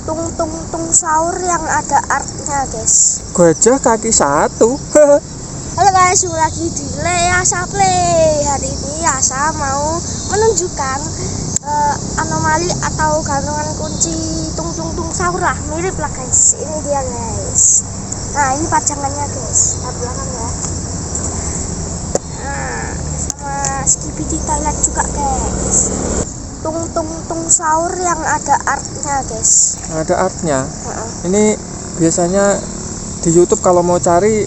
tung tung tung sahur yang ada artnya, guys. Gajah kaki satu. Halo guys, lagi di Yasa Play. Hari ini Yasa mau menunjukkan anomali atau gantungan kunci tung tung tung sahur lah, mirip lah guys. Ini dia guys. Nah ini pajangannya guys, di belakang ya. Nah sama Skibidi Toilet juga guys. Tung tung tung sahur yang ada artnya guys. Ada artnya. Ini biasanya di YouTube kalau mau cari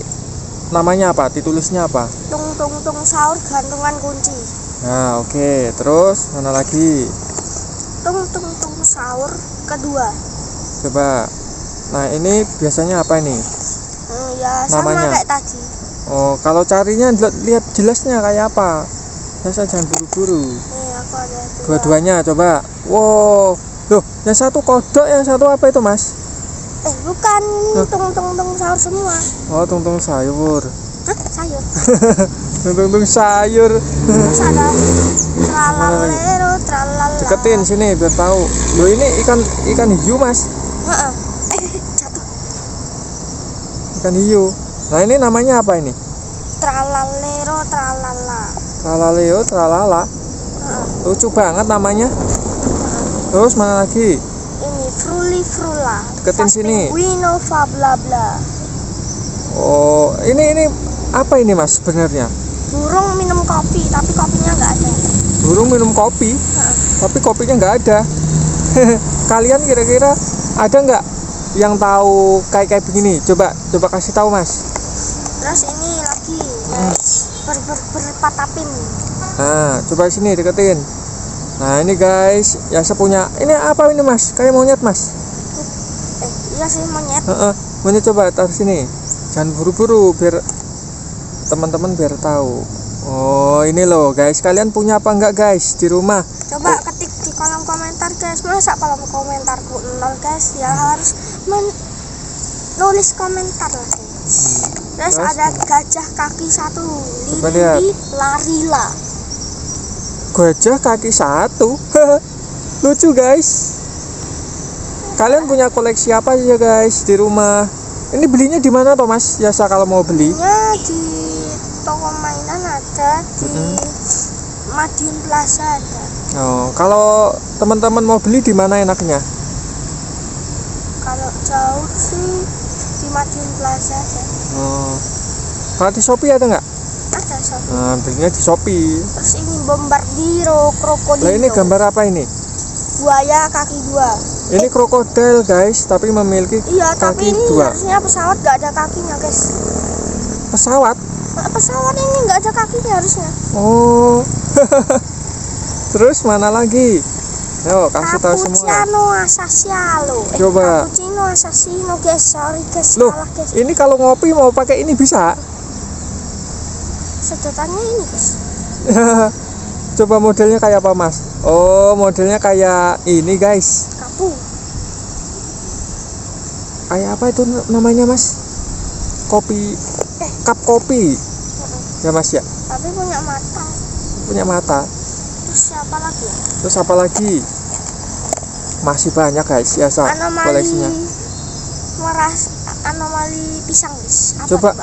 namanya apa? Ditulisnya apa? Tung tung tung sahur gantungan kunci. Nah oke. Terus mana lagi? Tung tung tung sahur kedua. Coba. Nah ini biasanya apa ini? Ya sama namanya kayak tadi. Oh kalau carinya lihat jelasnya kayak apa? Biasa jangan buru-buru. Aku ada dua. Dua-duanya coba. Wow. Loh, yang satu kodok, yang satu apa itu, Mas? Bukan, ini tung tung tung sahur semua. Oh, tung-tung sayur. Hah? Sayur? Tung-tung sayur. Terus ada tralalero, tralala. Deketin sini biar tahu. Loh, ini ikan hiu, Mas. Jatuh. Ikan hiu. Nah, ini namanya apa ini? Tralalero, tralala. Tralaleo, tralala. Lucu banget namanya. Terus mana lagi? Ini fruli frula. Deketin sini. Wino fa bla bla. Oh, ini apa ini, Mas, sebenarnya? Burung minum kopi, tapi kopinya nggak ada. Burung minum kopi, tapi kopinya nggak ada. Kalian kira-kira ada nggak yang tahu kayak begini? Coba kasih tahu, Mas. Terus ini lagi guys, berpatapin. Nah, coba sini deketin. Nah, ini guys, Yasa punya. Ini apa ini, Mas? Kayak monyet, Mas. Iya sih monyet. Monyet, coba taruh sini. Jangan buru-buru biar teman-teman biar tahu. Oh, ini loh, guys. Kalian punya apa enggak, guys, di rumah? Coba ketik di kolom komentar, guys. Masa kolom komentarku 0, guys? Ya harus nulis komentar lah, guys. Terus ada gajah kaki satu, Lili Larila. Gajah kaki satu. Lucu, guys. Kalian punya koleksi apa aja, guys, di rumah? Ini belinya di mana toh, Mas? Yasa kalau mau beli? Belinya di toko mainan ada, di Madiun Plaza ada. Oh, kalau teman-teman mau beli di mana enaknya? Kalau jauh sih di Madiun Plaza ada. Oh. Kalau di Shopee ada nggak? Ada Shopee. Nah, belinya di Shopee. Terus ini Bombardiro krokodilo. Lah ini gambar apa ini? Buaya kaki 2. Ini krokodil, guys, tapi memiliki tapi kaki ini 2. harusnya pesawat nggak ada kakinya, guys. Pesawat? Pesawat ini nggak ada kakinya harusnya. Oh. Terus mana lagi? Yo, kasih tahu semua. Cappuccino assassino. Coba. Cappuccino assassino, guys. Sorry, guys. Loh, salah, guys. ini kalau ngopi mau pakai ini bisa? Sedotannya ini, guys. Coba modelnya kayak apa, Mas? Oh, modelnya kayak ini, guys. Kapu. Kayak apa itu namanya, Mas? Kopi. Cup kopi. Ya, Mas ya. Tapi punya mata. Punya mata. Terus siapa lagi ya? Terus apa lagi? Masih banyak, guys, ya, koleksinya. Anomali pisang, guys. Coba.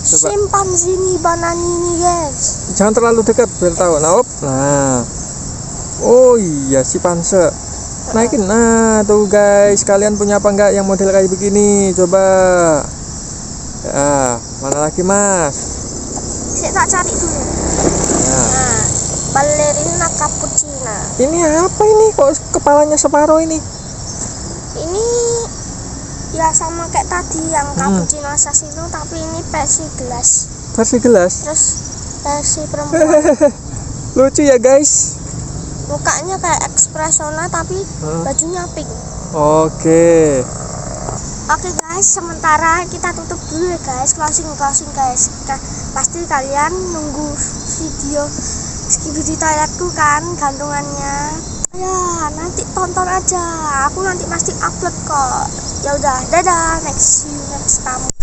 Simpanzini bananini, guys. Jangan terlalu dekat biar tahu. Nah. Oh iya, si panse. Naikin. Nah, tuh guys, kalian punya apa enggak yang model kayak begini? Coba. Ya, mana lagi, Mas? Saya tak cari dulu. Nah, ballerina cappuccina. Ini apa ini? Kok kepalanya separuh ini? Ini ya sama kayak tadi yang cappuccino assassino, tapi ini versi gelas. Versi gelas? Terus versi perempuan. Lucu ya, guys. Mukanya kayak ekspresona tapi bajunya pink. Oke. Oke guys, sementara kita tutup dulu ya guys. Closing guys. Pasti kalian nunggu video Skibidi Toiletku kan, gantungannya. Ya nanti tonton aja. Aku nanti pasti upload kok. Ya udah, dadah. See you next time.